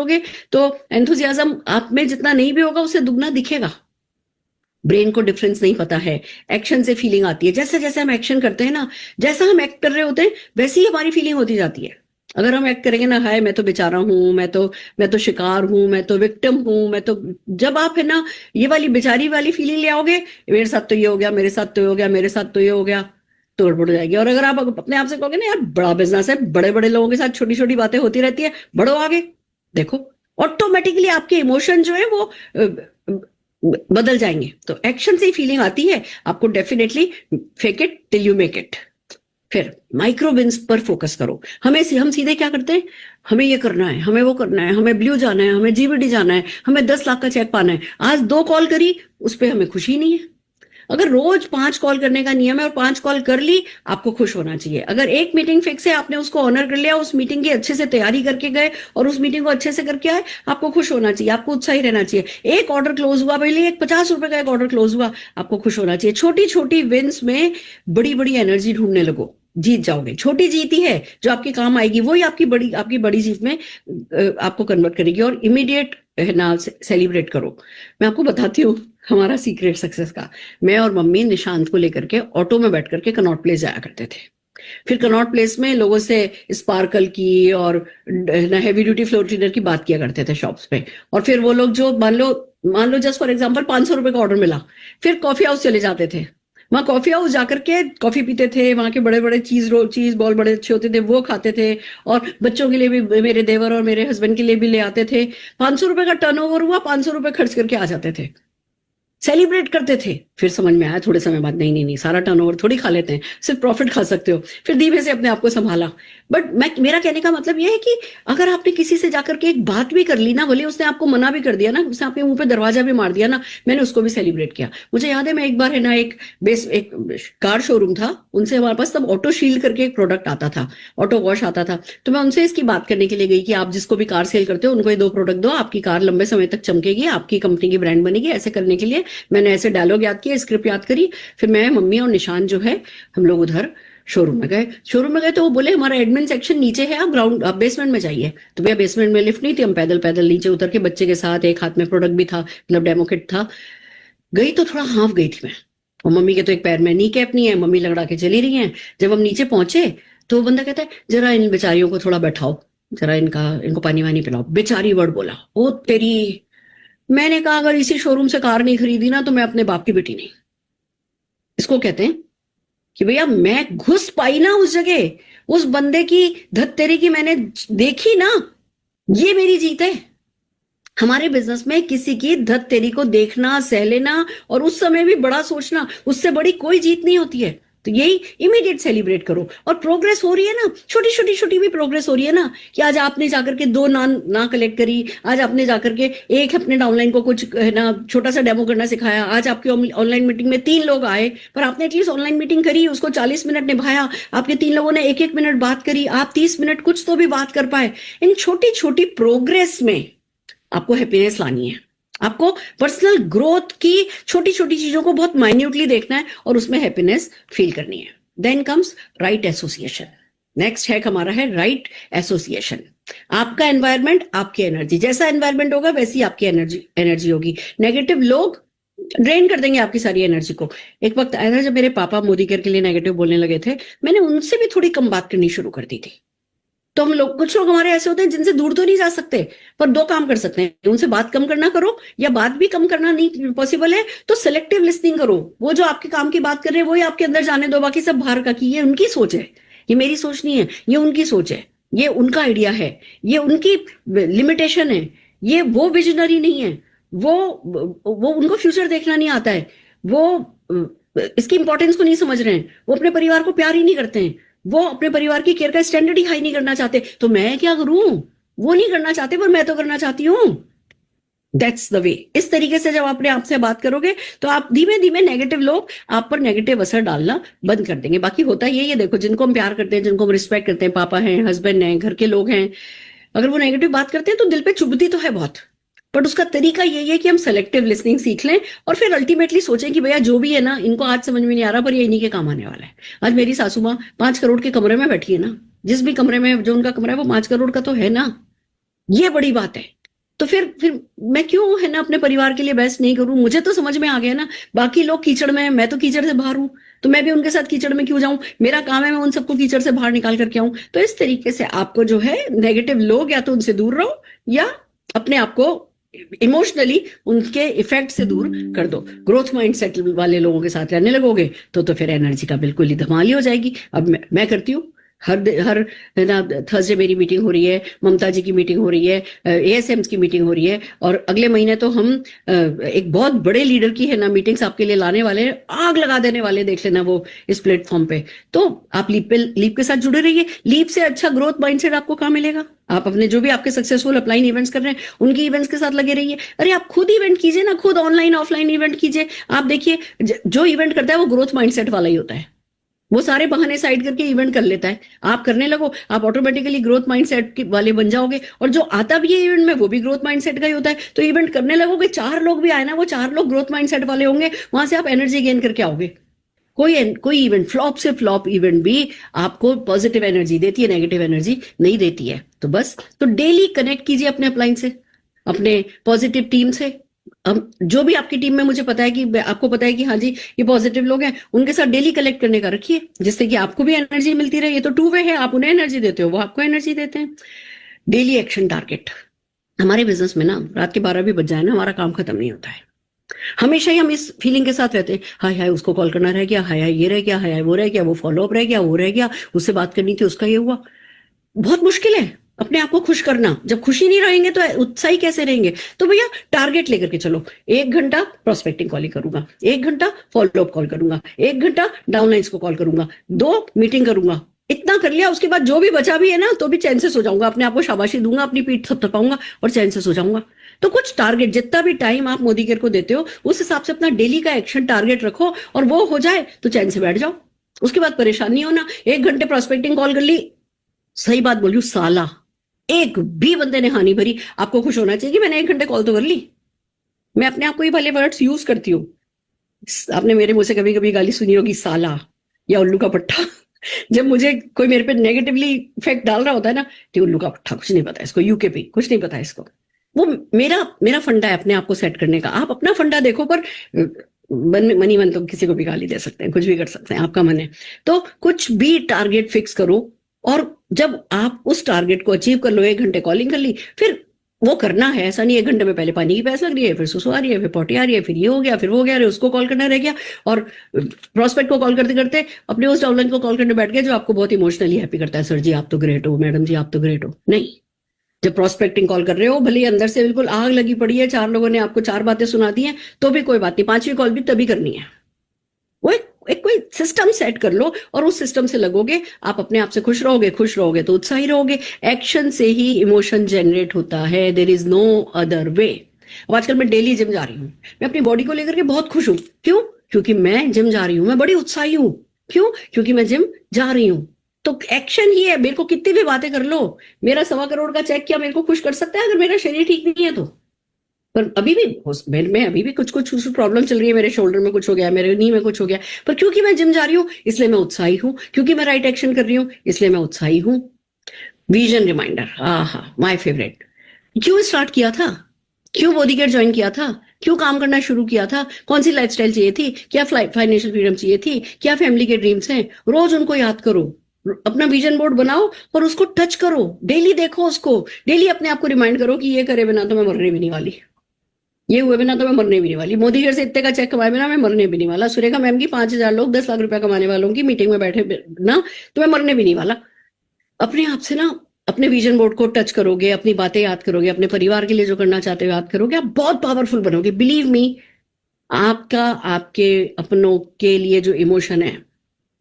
तो एंथुजियाज्म आप में जितना नहीं भी होगा उससे दुगना दिखेगा। ब्रेन को डिफरेंस नहीं पता है, एक्शन से फीलिंग आती है। जैसे जैसे हम एक्शन करते हैं ना, जैसा हम एक्ट कर रहे होते हैं वैसी ही हमारी फीलिंग होती जाती है। अगर हम एक्ट करेंगे ना, हाय मैं तो बेचारा हूं, मैं तो शिकार हूं, मैं तो विक्टिम हूं, मैं तो, जब आप है ना ये वाली बेचारी वाली फीलिंग ले आओगे, मेरे साथ तो ये हो गया, मेरे साथ तो ये हो गया, मेरे साथ तो ये हो गया, तो गड़बड़ हो जाएगी। और अगर आप अपने आप से कहोगे ना, यार बड़ा बिजनेस है, बड़े बड़े लोगों के साथ छोटी छोटी बातें होती रहती है, बढ़ो आगे, देखो ऑटोमेटिकली आपके इमोशन जो है वो बदल जाएंगे। तो एक्शन से ही फीलिंग आती है। आपको definitely fake it till you make it. फिर माइक्रो विंस पर फोकस करो। हम सीधे क्या करते हैं, हमें ये करना है, हमें वो करना है, हमें ब्लू जाना है, हमें जीबीडी जाना है, हमें 10 लाख का चेक पाना है। आज 2 कॉल करी, उस पर हमें खुशी नहीं है। अगर रोज 5 कॉल करने का नियम है और 5 कॉल कर ली, आपको खुश होना चाहिए। अगर एक मीटिंग फिक्स है, आपने उसको ऑनर कर लिया, उस मीटिंग की अच्छे से तैयारी करके गए और उस मीटिंग को अच्छे से करके आए, आपको खुश होना चाहिए, आपको उत्साही रहना चाहिए। एक ऑर्डर क्लोज हुआ, पहले एक 50 रुपए का एक ऑर्डर क्लोज हुआ, आपको खुश होना चाहिए। छोटी छोटी विंस में बड़ी बड़ी एनर्जी ढूंढने लगो, जीत जाओगे। छोटी जीत ही है जो आपके काम आएगी, वही आपकी बड़ी जीत में आपको कन्वर्ट करेगी। और इमीडिएट है ना सेलिब्रेट करो। मैं आपको बताती हूँ हमारा सीक्रेट सक्सेस का। मैं और मम्मी निशांत को लेकर के ऑटो में बैठ करके कनॉट प्लेस जाया करते थे। फिर कनॉट प्लेस में लोगों से स्पार्कल की और हैवी ड्यूटी फ्लोर क्लीनर की बात किया करते थे शॉप्स पे। और फिर वो लोग जो मान लो जस्ट फॉर एग्जांपल 500 रुपए का ऑर्डर मिला, फिर कॉफी हाउस चले जाते थे। वहां कॉफी हाउस जाकर के कॉफी पीते थे, वहां के बड़े बड़े चीज बॉल बड़े अच्छे होते थे, वो खाते थे। और बच्चों के लिए भी, मेरे देवर और मेरे हस्बैंड के लिए भी ले आते थे। 500 रुपए का टर्नओवर हुआ, 500 रुपए खर्च करके आ जाते थे, सेलिब्रेट करते थे। फिर समझ में आया थोड़े समय बाद, नहीं नहीं नहीं, सारा टर्नओवर थोड़ी खा लेते हैं, सिर्फ प्रॉफिट खा सकते हो। फिर धीमे से अपने आप को संभाला। बट मेरा कहने का मतलब यह है कि अगर आपने किसी से जाकर के एक बात भी कर ली ना, भले उसने आपको मना भी कर दिया ना, उसने आपके मुंह पे दरवाजा भी मार दिया ना, मैंने उसको भी सेलिब्रेट किया। मुझे याद है मैं एक बार है ना एक कार शोरूम था, उनसे हमारे पास तब ऑटो शील्ड करके एक प्रोडक्ट आता था, ऑटो वॉश आता था। तो मैं उनसे इसकी बात करने के लिए गई कि आप जिसको भी कार सेल करते हो उनको ये 2 प्रोडक्ट दो, आपकी कार लंबे समय तक चमकेगी, आपकी कंपनी की ब्रांड बनेगी। ऐसे करने के लिए मैंने ऐसे डायलॉग याद किया, स्क्रिप्ट याद करी। फिर मैं, मम्मी और निशान जो है, हम लोग उधर शोरूम में गए। तो वो बोले हमारा एडमिन सेक्शन नीचे है, आप बेसमेंट में जाइए। तो भैया बेसमेंट में लिफ्ट नहीं थी, हम पैदल पैदल नीचे उतर के बच्चे के साथ, एक हाथ में प्रोडक्ट भी था, मतलब डेमो किट था, गई तो थोड़ा हाफ गई थी मैं। और मम्मी के तो एक पैर में नी कैप नहीं है, मम्मी लगड़ा के चली रही हैं। जब हम नीचे पहुंचे तो वो बंदा कहता है जरा इन बेचारियों को थोड़ा बैठाओ, जरा इनको पानी वानी पिलाओ। बेचारी वर्ड बोला, ओ तेरी। मैंने कहा अगर इसी शोरूम से कार नहीं खरीदी ना तो मैं अपने बाप की बेटी नहीं। इसको कहते हैं कि भैया मैं घुस पाई ना उस जगह, उस बंदे की धत्तेरी की मैंने देखी ना, ये मेरी जीत है। हमारे बिजनेस में किसी की धत्तेरी को देखना, सह लेना और उस समय भी बड़ा सोचना, उससे बड़ी कोई जीत नहीं होती है। तो यही इमीडिएट सेलिब्रेट करो। और प्रोग्रेस हो रही है ना, छोटी छोटी छोटी भी प्रोग्रेस हो रही है ना, कि आज आपने जाकर के 2 नान ना कलेक्ट करी, आज आपने जाकर के एक अपने डाउनलाइन को कुछ है ना छोटा सा डेमो करना सिखाया, आज आपकी ऑनलाइन मीटिंग में 3 लोग आए, पर आपने एटलीस्ट ऑनलाइन मीटिंग करी, उसको 40 मिनट निभाया, आपके 3 लोगों ने 1-1 मिनट बात करी, आप 30 मिनट कुछ तो भी बात कर पाए। इन छोटी छोटी प्रोग्रेस में आपको हैप्पीनेस लानी है, आपको पर्सनल ग्रोथ की छोटी छोटी चीजों को बहुत माइन्यूटली देखना है और उसमें हैप्पीनेस फील करनी है। Then comes right association. Next है हमारा है राइट एसोसिएशन। आपका एनवायरनमेंट आपकी एनर्जी, जैसा एनवायरनमेंट होगा वैसी आपकी एनर्जी होगी। नेगेटिव लोग ड्रेन कर देंगे आपकी सारी एनर्जी को। एक वक्त आया था जब मेरे पापा मोदी केयर के लिए नेगेटिव बोलने लगे थे, मैंने उनसे भी थोड़ी कम बात करनी शुरू कर दी थी। तो हम लोग, कुछ लोग हमारे ऐसे होते हैं जिनसे दूर तो नहीं जा सकते, पर 2 काम कर सकते हैं, उनसे बात कम करना करो, या बात भी कम करना नहीं पॉसिबल है तो सिलेक्टिव लिसनिंग करो। वो जो आपके काम की बात कर रहे हैं वही आपके अंदर जाने दो, बाकी सब बाहर का, कि ये उनकी सोच है, ये मेरी सोच नहीं है, ये उनकी सोच है, ये उनका आइडिया है, ये उनकी लिमिटेशन है, ये वो विजनरी नहीं है, वो उनको फ्यूचर देखना नहीं आता है, वो इसकी इंपॉर्टेंस को नहीं समझ रहे हैं, वो अपने परिवार को प्यार ही नहीं करते हैं, वो अपने परिवार की केयर का स्टैंडर्ड ही हाई नहीं करना चाहते, तो मैं क्या करूं? वो नहीं करना चाहते पर मैं तो करना चाहती हूं। That's the way. इस तरीके से जब अपने आप से बात करोगे तो आप धीमे धीमे नेगेटिव लोग आप पर नेगेटिव असर डालना बंद कर देंगे। बाकी होता यही है, देखो, जिनको हम प्यार करते हैं, जिनको हम रिस्पेक्ट करते हैं, पापा हैं, हस्बैंड हैं, घर के लोग हैं, अगर वो नेगेटिव बात करते हैं तो दिल पे चुभती तो है बहुत, बट उसका तरीका यही है कि हम सेलेक्टिव लिसनिंग सीख लें और फिर अल्टीमेटली सोचें कि भैया जो भी है ना, इनको आज समझ में नहीं आ रहा पर ये इन्हीं के काम आने वाला है। आज मेरी सासू माँ 5 करोड़ के कमरे में बैठी है ना, जिस भी कमरे में जो उनका कमरा है वो 5 करोड़ का तो है ना, ये बड़ी बात है। तो फिर मैं क्यों है ना अपने परिवार के लिए बेस्ट नहीं करूं? मुझे तो समझ में आ गया ना, बाकी लोग कीचड़ में हैं, मैं तो कीचड़ से बाहर हूं, तो मैं भी उनके साथ कीचड़ में क्यों जाऊं? मेरा काम है मैं उन सबको कीचड़ से बाहर निकाल करके आऊं। तो इस तरीके से आपको जो है नेगेटिव लोग या तो उनसे दूर रहो या अपने आप को इमोशनली उनके इफेक्ट से दूर कर दो। ग्रोथ माइंडसेट वाले लोगों के साथ रहने लगोगे तो फिर एनर्जी का बिल्कुल ही धमाल ही हो जाएगी। अब मैं करती हूँ, हर ना थर्सडे मेरी मीटिंग हो रही है, ममता जी की मीटिंग हो रही है, एएसएम्स की मीटिंग हो रही है, और अगले महीने तो हम एक बहुत बड़े लीडर की है ना मीटिंग्स आपके लिए लाने वाले हैं, आग लगा देने वाले, देख लेना वो इस प्लेटफॉर्म पे। तो आप लीप के साथ जुड़े रहिए। लीप से अच्छा ग्रोथ माइंडसेट आपको कहाँ मिलेगा? आप अपने जो भी आपके सक्सेसफुल अपलाइन इवेंट्स कर रहे हैं उनकी इवेंट्स के साथ लगे रहिए। अरे आप खुद इवेंट कीजिए ना, खुद ऑनलाइन ऑफलाइन इवेंट कीजिए। आप देखिए जो इवेंट करता है वो ग्रोथ माइंडसेट वाला ही होता है, वो सारे बहाने साइड करके इवेंट कर लेता है। आप करने लगो, आप ऑटोमेटिकली ग्रोथ माइंडसेट वाले बन जाओगे, और जो आता भी है इवेंट में वो भी ग्रोथ माइंडसेट का ही होता है। तो इवेंट करने लगोगे, 4 लोग भी आए ना, वो 4 लोग ग्रोथ माइंडसेट वाले होंगे, वहां से आप एनर्जी गेन करके आओगे। कोई इवेंट, फ्लॉप से फ्लॉप इवेंट भी आपको पॉजिटिव एनर्जी देती है, नेगेटिव एनर्जी नहीं देती है। तो बस, तो डेली कनेक्ट कीजिए अपने अपलाइन से, अपने पॉजिटिव टीम से। जो भी आपकी टीम में मुझे पता है कि आपको पता है कि हाँ जी ये पॉजिटिव लोग हैं, उनके साथ डेली कलेक्ट करने का रखिए, जिससे कि आपको भी एनर्जी मिलती रहे। ये तो 2 वे है, आप उन्हें एनर्जी देते हो, वो आपको एनर्जी देते हैं। Daily action target. हमारे बिजनेस में ना रात के 12 भी बज जाए ना, हमारा काम खत्म नहीं होता है। हमेशा ही हम इस फीलिंग के साथ रहते हैं, हाय हाय उसको कॉल करना रह गया, हाय हाय ये रह गया, हाय हाय वो रह गया, वो फॉलोअप रह गया, वो रह गया, उससे बात करनी थी, उसका ये हुआ। बहुत मुश्किल है अपने आप को खुश करना। जब खुशी नहीं रहेंगे तो उत्साही कैसे रहेंगे? तो भैया टारगेट लेकर के चलो, 1 घंटा प्रोस्पेक्टिंग कॉल करूंगा, 1 घंटा फॉलोअप कॉल करूंगा, 1 घंटा डाउनलाइंस को कॉल करूंगा, 2 मीटिंग करूंगा। इतना कर लिया, उसके बाद जो भी बचा भी है ना तो भी चैन से सो जाऊंगा, अपने आप को शाबाशी दूंगा, अपनी पीठ थपथपाऊंगा और चैन से सो जाऊंगा। तो कुछ टारगेट, जितना भी टाइम आप मोदी केयर को देते हो उस हिसाब से अपना डेली का एक्शन टारगेट रखो, और वो हो जाए तो चैन से बैठ जाओ। उसके बाद परेशान नहीं होना। 1 घंटे प्रोस्पेक्टिंग कॉल कर ली, सही बात बोली, साला एक भी बंदे ने हानि भरी, आपको खुश होना चाहिए कि मैंने 1 घंटे कॉल तो कर ली। मैं अपने आप को ये वाले वर्ड्स यूज करती हूँ। आपने मेरे मुंह से कभी कभी गाली सुनी होगी, साला या उल्लू का पट्टा। जब मुझे कोई मेरे पे नेगेटिवली इफेक्ट डाल रहा होता है ना, तो उल्लू का पट्टा, कुछ नहीं पता इसको, यूकेपी कुछ नहीं पता इसको। वो मेरा फंडा है अपने आप को सेट करने का। आप अपना फंडा देखो, पर मनी मन तो किसी को भी गाली दे सकते हैं, कुछ भी कर सकते हैं, आपका मन है। तो कुछ भी टारगेट फिक्स करो, और जब आप उस टारगेट को अचीव कर लो, 1 घंटे कॉलिंग कर ली, फिर वो करना है। ऐसा नहीं 1 घंटे में पहले पानी की प्यास लग रही है, फिर सुसु आ रही है, फिर पोटी आ रही है, फिर ये हो गया, फिर वो हो गया, उसको कॉल करना रह गया, और प्रोस्पेक्ट को कॉल करते करते अपने उस डाउनलाइन को कॉल करने बैठ गए जो आपको बहुत इमोशनली हैप्पी करता है। सर जी आप तो ग्रेट हो, मैडम जी आप तो ग्रेट हो। नहीं, जब प्रोस्पेक्टिंग कॉल कर रहे हो, भले ही अंदर से बिल्कुल आग लगी पड़ी है, 4 लोगों ने आपको 4 बातें सुना दी हैं, तो भी कोई बात नहीं, 5वीं कॉल भी तभी करनी है। वो एक कोई सिस्टम सेट कर लो और उस सिस्टम से लगोगे, आप अपने आप से खुश रहोगे तो उत्साही रहोगे। एक्शन से ही इमोशन जनरेट होता है, there is no other way. अब आजकल मैं डेली जिम जा रही हूँ, मैं अपनी बॉडी को लेकर के बहुत खुश हूँ। क्यों? क्योंकि मैं जिम जा रही हूँ, मैं बड़ी उत्साही हूँ। क्यों? क्योंकि मैं जिम जा रही हूँ। तो एक्शन ही है। मेरे को कितनी भी बातें कर लो, मेरा 1.25 करोड़ का चेक क्या मेरे को खुश कर सकता है अगर मेरा शरीर ठीक नहीं है तो? पर अभी भी मैं अभी भी कुछ प्रॉब्लम चल रही है, मेरे शोल्डर में कुछ हो गया, मेरे नी में कुछ हो गया, पर क्योंकि मैं जिम जा रही हूँ इसलिए मैं उत्साही हूँ, क्योंकि मैं राइट एक्शन कर रही हूँ इसलिए मैं उत्साही हूँ। विजन रिमाइंडर, आहा माय फेवरेट। क्यों स्टार्ट किया था? क्यों बॉडी केयर ज्वाइन किया था? क्यों काम करना शुरू किया था? कौन सी लाइफस्टाइल चाहिए थी? क्या फाइनेंशियल फ्रीडम चाहिए थी? क्या फैमिली के ड्रीम्स हैं? रोज उनको याद करो, अपना विजन बोर्ड बनाओ और उसको टच करो, डेली देखो उसको, डेली अपने आप को रिमाइंड करो कि ये करे बिना तो मैं मरने भी नहीं वाली, ये हुए बिना तो मैं मरने भी नहीं वाली, मोदी घर से इतने का चेक कमाए बिना मैं मरने भी नहीं वाला, सुरेखा मैम की 5,000 लोग 10 लाख रुपया कमाने वालों की मीटिंग में बैठे ना तो मैं मरने भी नहीं वाला। अपने आप से ना अपने विजन बोर्ड को टच करोगे, अपनी बातें याद करोगे, अपने परिवार के लिए जो करना चाहते हो याद करोगे, आप बहुत पावरफुल बनोगे। बिलीव मी, आपका आपके अपनों के लिए जो इमोशन है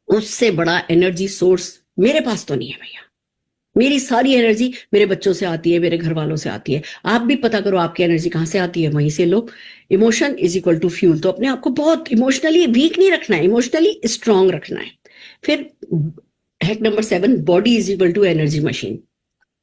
उससे बड़ा एनर्जी सोर्स मेरे पास तो नहीं है भैया। मेरी सारी एनर्जी मेरे बच्चों से आती है, मेरे घर वालों से आती है। आप भी पता करो आपकी एनर्जी कहां से आती है, वहीं से लो। Emotion is equal to fuel. तो अपने आप को बहुत इमोशनली वीक नहीं रखना है, इमोशनली स्ट्रांग रखना है। फिर hack number 7, body is equal to energy machine.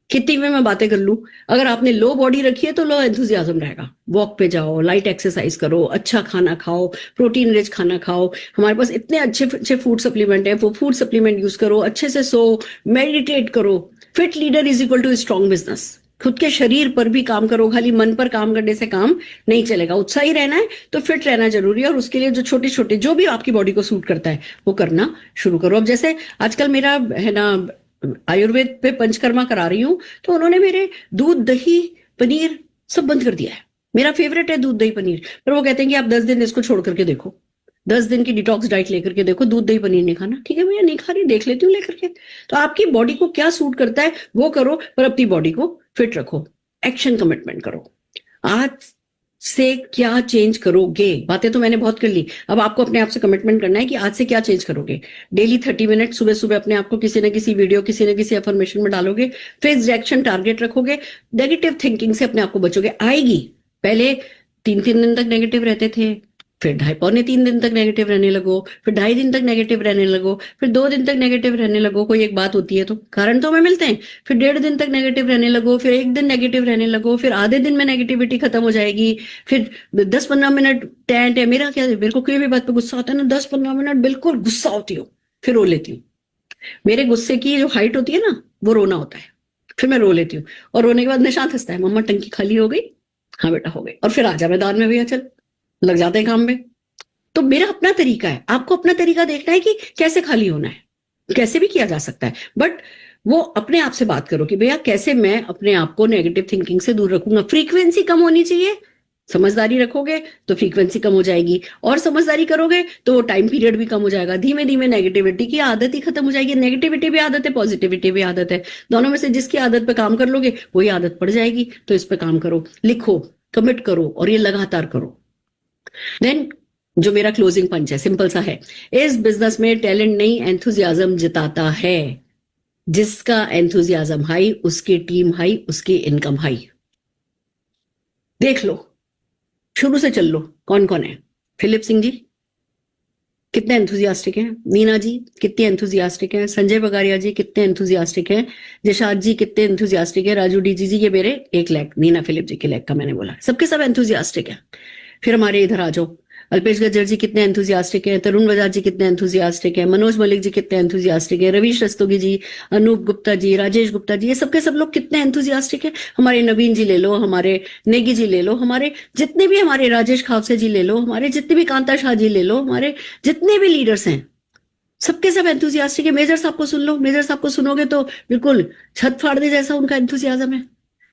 कितनी में मैं बातें कर लूं, अगर आपने लो बॉडी रखी है तो लो एंथुजियाज्म रहेगा। वॉक पे जाओ, लाइट एक्सरसाइज करो, अच्छा खाना खाओ, प्रोटीन रिच खाना खाओ। हमारे पास इतने अच्छे अच्छे फूड सप्लीमेंट है, वो फूड सप्लीमेंट यूज करो, अच्छे से सो, मेडिटेट करो। Fit leader is equal to strong business. खुद के शरीर पर भी काम करो, खाली मन पर काम करने से काम नहीं चलेगा। उत्साही रहना है तो फिट रहना जरूरी है, और उसके लिए जो छोटे छोटे जो भी आपकी बॉडी को सूट करता है वो करना शुरू करो। अब जैसे आजकल मेरा है ना आयुर्वेद पे पंचकर्मा करा रही हूँ, तो उन्होंने मेरे दूध दही पनीर सब बंद कर दिया है। मेरा फेवरेट है दूध दही पनीर, पर वो कहते हैं कि आप 10 दिन इसको छोड़ करके देखो, 10 दिन की डिटॉक्स डाइट लेकर के देखो, दूध दही पनीर नहीं खाना। ठीक है भैया, नहीं खा रही, देख लेती हूँ लेकर के। तो आपकी बॉडी को क्या सूट करता है वो करो, पर अपनी बॉडी को फिट रखो, एक्शन कमिटमेंट करो। आज से क्या चेंज करोगे? बातें तो मैंने बहुत कर ली, अब आपको अपने आप से कमिटमेंट करना है कि आज से क्या चेंज करोगे। डेली 30 मिनट सुबह सुबह अपने आप को किसी न किसी वीडियो, किसी न किसी अफर्मेशन में डालोगे, फिक्स्ड एक्शन टारगेट रखोगे, नेगेटिव थिंकिंग से अपने आप को बचोगे। आएगी, पहले 3-3 दिन तक नेगेटिव रहते थे, फिर 2.5-3 दिन तक नेगेटिव रहने लगो, फिर 2.5 दिन तक नेगेटिव रहने लगो, फिर 2 दिन तक नेगेटिव रहने लगो। कोई एक बात होती है तो कारण तो हमें मिलते हैं। फिर 1.5 दिन तक नेगेटिव रहने लगो, फिर 1 दिन नेगेटिव रहने लगो, फिर आधे दिन में नेगेटिविटी खत्म हो जाएगी। फिर 10-15 मिनट टेंट है मेरा, क्या मेरे को कोई भी बात पे गुस्सा आता है ना, 10-15 मिनट बिल्कुल गुस्सा होती हूँ, फिर रो लेती हूँ। मेरे गुस्से की जो हाइट होती है ना, वो रोना होता है। फिर मैं रो लेती हूँ, और रोने के बाद निशांत हंसता है, मम्मा टंकी खाली हो गई? हाँ बेटा हो गई। और फिर आजा मैदान में भैया, चल लग जाते हैं काम में। तो मेरा अपना तरीका है, आपको अपना तरीका देखना है कि कैसे खाली होना है। कैसे भी किया जा सकता है, बट वो अपने आप से बात करो कि भैया कैसे मैं अपने आप को नेगेटिव थिंकिंग से दूर रखूंगा। फ्रीक्वेंसी कम होनी चाहिए, समझदारी रखोगे तो फ्रीक्वेंसी कम हो जाएगी, और समझदारी करोगे तो वो टाइम पीरियड भी कम हो जाएगा। धीमे धीमे नेगेटिविटी की आदत ही खत्म हो जाएगी। नेगेटिविटी भी आदत है, पॉजिटिविटी भी आदत है, दोनों में से जिसकी आदत पे काम कर लोगे वही आदत पड़ जाएगी। तो इस पे काम करो, लिखो, कमिट करो, और ये लगातार करो। देन जो मेरा क्लोजिंग पंच है सिंपल सा है, इस बिजनेस में टैलेंट नहीं एंथुजियाज्म जिताता है। जिसका एंथुजियाज्म हाई, उसकी टीम हाई, उसकी इनकम हाई। देख लो, शुरू से चल लो, कौन कौन है। फिलिप सिंह जी कितने एंथुजियास्टिक हैं, नीना जी कितने एंथुजियास्टिक हैं, संजय बगारिया जी कितने एंथुजियास्टिक हैं, जशाद जी कितने एंथुजियास्टिक है, राजू डी जी ये मेरे 1 लाख, नीना फिलिप जी के लाख का मैंने बोला, सबके सब एंथुजियास्टिक है। फिर हमारे इधर आ जाओ, अल्पेश गज्जर जी कितने एंथुजियास्टिक हैं, तरुण बजाज जी कितने एंथुजियास्टिक हैं, मनोज मलिक जी कितने एंथुजियास्टिक हैं, रवीश रस्तोगी जी, अनूप गुप्ता जी, राजेश गुप्ता जी, ये सबके सब लोग कितने एंथुजियास्टिक हैं। हमारे नवीन जी ले लो, हमारे नेगी जी ले लो, हमारे जितने भी, हमारे राजेश खावसे जी ले लो, हमारे जितने भी कांता शाह जी ले लो, हमारे जितने भी लीडर्स हैं सबके सब एंथुजियास्टिक है। मेजर साहब को सुन लो, मेजर साहब को सुनोगे तो बिल्कुल छत फाड़ दे जैसा उनका एंथुजियाज्म है।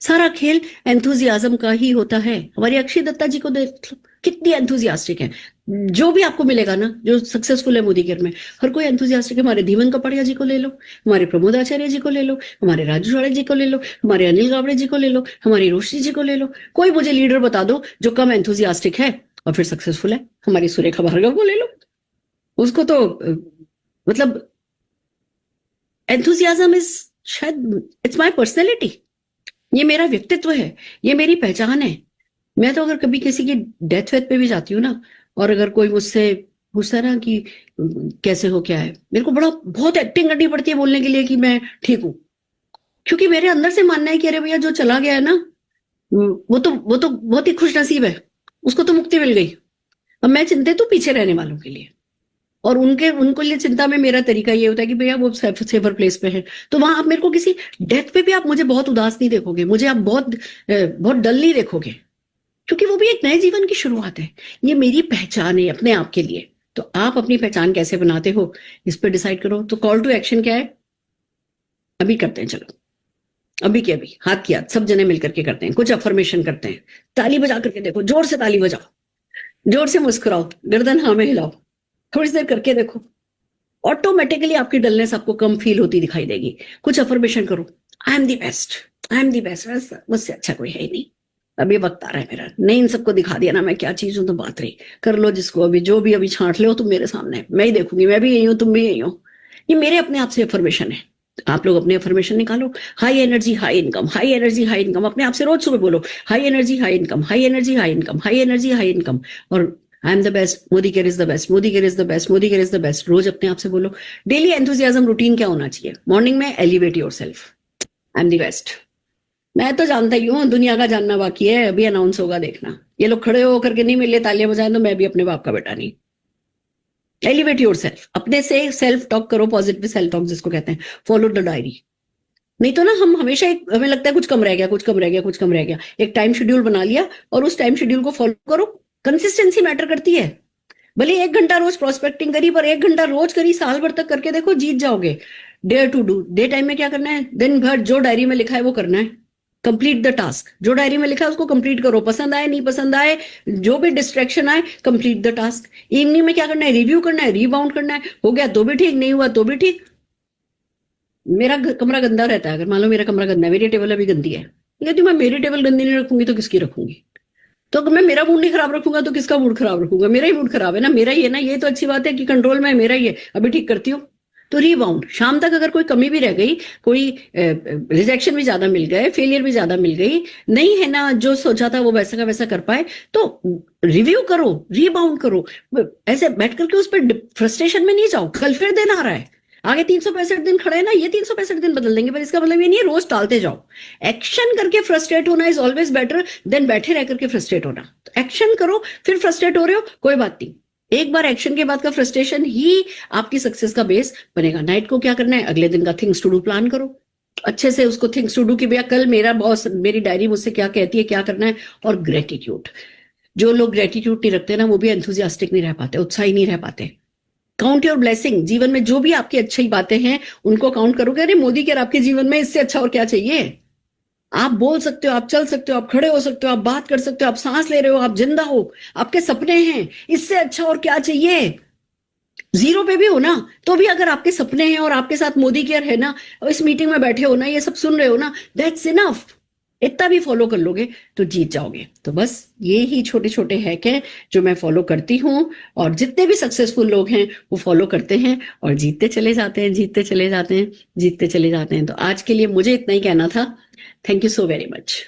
सारा खेल एंथुजियाज्म का ही होता है। हमारी अक्षय दत्ता जी को देख लो, कितनी एंथुजियास्टिक है। जो भी आपको मिलेगा ना जो सक्सेसफुल है मोदी केयर में, हर कोई एंथुजियास्टिक है। हमारे धीमन कपाड़िया जी को ले लो, हमारे प्रमोद आचार्य जी को ले लो, हमारे राजू शाड़े जी को ले लो, हमारे अनिल गावड़े जी को ले लो, हमारी रोशनी जी को ले लो। कोई मुझे लीडर बता दो जो कम एंथुजियास्टिक है और फिर सक्सेसफुल है। हमारी सुरेखा भार्गव को ले लो, उसको तो मतलब एंथुसियाज्म इज शायद इट्स माय पर्सनैलिटी, ये मेरा व्यक्तित्व है, ये मेरी पहचान है। मैं तो अगर कभी किसी की डेथ वेथ पे भी जाती हूँ ना, और अगर कोई मुझसे पूछता है ना कि कैसे हो क्या है, मेरे को बड़ा बहुत एक्टिंग करनी पड़ती है बोलने के लिए कि मैं ठीक हूँ, क्योंकि मेरे अंदर से मानना है कि अरे भैया जो चला गया है ना, वो तो बहुत ही खुश नसीब है, उसको तो मुक्ति मिल गई। अब मैं चिंतित हूँ पीछे रहने वालों के लिए, और उनको लिए चिंता में मेरा तरीका ये होता है कि भैया वो सेफर प्लेस पे है, तो वहां आप मेरे को किसी डेथ पे भी आप मुझे बहुत उदास नहीं देखोगे, मुझे आप बहुत डल नहीं देखोगे, क्योंकि वो भी एक नए जीवन की शुरुआत है। ये मेरी पहचान है अपने आप के लिए। तो आप अपनी पहचान कैसे बनाते हो, इस पर डिसाइड करो। तो कॉल टू एक्शन क्या है, अभी करते हैं, चलो अभी के अभी, हाथ की हाथ सब जने मिलकर के करते हैं, कुछ अफर्मेशन करते हैं। ताली बजा करके देखो, जोर से ताली बजाओ, जोर से मुस्कुराओ, गर्दन हाँ में हिलाओ, थोड़ी सी देर करके देखो, ऑटोमेटिकली आपकी डलनेस आपको कम फील होती दिखाई देगी। कुछ अफर्मेशन करो, I am the best, I am the best, मुझसे अच्छा कोई है ही नहीं, अभी वक्त आ रहा है मेरा, नहीं इन सबको दिखा दिया ना मैं क्या चीज हूं, तो बात रही, कर लो जिसको अभी, जो भी अभी छांट ले हो तुम मेरे सामने, मैं ही देखूंगी, मैं भी यही हूँ तुम भी यही हो। ये मेरे अपने आप से अफर्मेशन है। आप लोग अपने अफर्मेशन निकालो, high energy high income, high energy high income, अपने आप से रोज सुबह बोलो, high energy high income, high energy high income, high energy high income, और I am the best, Modicare is the best, Modicare is the best, Modicare is the best, रोज अपने आप से बोलो। डेली एंथुसियाज्म रूटीन क्या होना चाहिए, morning में elevate yourself, I am the best. मैं तो जानता ही हूँ, दुनिया का जानना बाकी है, अभी अनाउंस होगा देखना, ये लोग खड़े होकर के नहीं मिले तालियां बजाएं तो मैं भी अपने बाप का बेटा नहीं। एलिवेट योरसेल्फ, अपने से सेल्फ टॉक करो, पॉजिटिव सेल्फ टॉक जिसको कहते हैं, फॉलो द डायरी। नहीं तो ना हम हमेशा हमें लगता है कुछ कम रह गया, कुछ कम रह गया, कुछ कम रह गया। एक टाइम शेड्यूल बना लिया और उस टाइम शेड्यूल को फॉलो करो। कंसिस्टेंसी मैटर करती है, भले 1 घंटा रोज प्रोस्पेक्टिंग करी, पर 1 घंटा रोज करी, साल भर तक करके देखो, जीत जाओगे। Dare to do, day time में क्या करना है, दिन भर जो डायरी में लिखा है वो करना है, कंप्लीट द टास्क, जो डायरी में लिखा है उसको कंप्लीट करो, पसंद आए नहीं पसंद आए, जो भी डिस्ट्रैक्शन आए, कंप्लीट द टास्क। इवनिंग में क्या करना है, रिव्यू करना है, रीबाउंड करना है, हो गया तो भी ठीक, नहीं हुआ तो भी ठीक। मेरा कमरा गंदा रहता है, अगर मान लो मेरा कमरा गंदा है, मेरी टेबल अभी गंदी है, यदि मैं मेरी टेबल गंदी नहीं रखूंगी तो किसकी रखूंगी, तो अगर मैं मेरा मूड नहीं खराब रखूंगा तो किसका मूड खराब रखूंगा, मेरा ही मूड खराब है ना, मेरा ही है ना, ये तो अच्छी बात है कि कंट्रोल में मेरा ही है, अभी ठीक करती हूँ। तो रीबाउंड, शाम तक अगर कोई कमी भी रह गई, कोई रिजेक्शन भी ज्यादा मिल गए, फेलियर भी ज्यादा मिल गई, नहीं है ना जो सोचा था वो वैसा का वैसा कर पाए, तो रिव्यू करो, रीबाउंड करो। ऐसे बैठ करके उस पर फ्रस्ट्रेशन में नहीं जाओ, कल फिर दिन आ रहा है, आगे 365 दिन खड़े हैं ना, ये 365 दिन बदल देंगे, पर इसका मतलब ये नहीं है रोज टालते जाओ। एक्शन करके फ्रस्ट्रेट होना इज ऑलवेज बेटर देन बैठे रह करके फ्रस्ट्रेट होना। तो एक्शन करो, फिर फ्रस्ट्रेट हो रहे हो कोई बात नहीं, एक बार एक्शन के बाद का फ्रस्ट्रेशन ही आपकी सक्सेस का बेस बनेगा। नाइट को क्या करना है, अगले दिन का थिंग्स टू डू प्लान करो, अच्छे से उसको थिंग्स टू डू की, भैया कल मेरा बॉस, मेरी डायरी मुझसे क्या कहती है, क्या करना है। और ग्रेटिट्यूड, जो लोग ग्रेटिट्यूड नहीं रखते ना वो भी एंथुसियास्टिक नहीं रह पाते, उत्साही नहीं रह पाते। काउंट योर ब्लेसिंग, जीवन में जो भी आपकी अच्छी बातें हैं उनको काउंट करोगे, अरे मोदी के आपके जीवन में इससे अच्छा और क्या चाहिए। आप बोल सकते हो, आप चल सकते हो, आप खड़े हो सकते हो, आप बात कर सकते हो, आप सांस ले रहे हो, आप जिंदा हो, आपके सपने हैं, इससे अच्छा और क्या चाहिए। जीरो पे भी हो ना तो भी अगर आपके सपने हैं और आपके साथ मोदी केयर है ना, और इस मीटिंग में बैठे हो ना, ये सब सुन रहे हो ना, दैट्स इनफ। इतना भी फॉलो कर लोगे तो जीत जाओगे। तो बस ये ही छोटे छोटे हैक हैं जो मैं फॉलो करती हूँ, और जितने भी सक्सेसफुल लोग हैं वो फॉलो करते हैं और जीतते चले जाते हैं, जीतते चले जाते हैं, जीतते चले जाते हैं। तो आज के लिए मुझे इतना ही कहना था। Thank you so very much.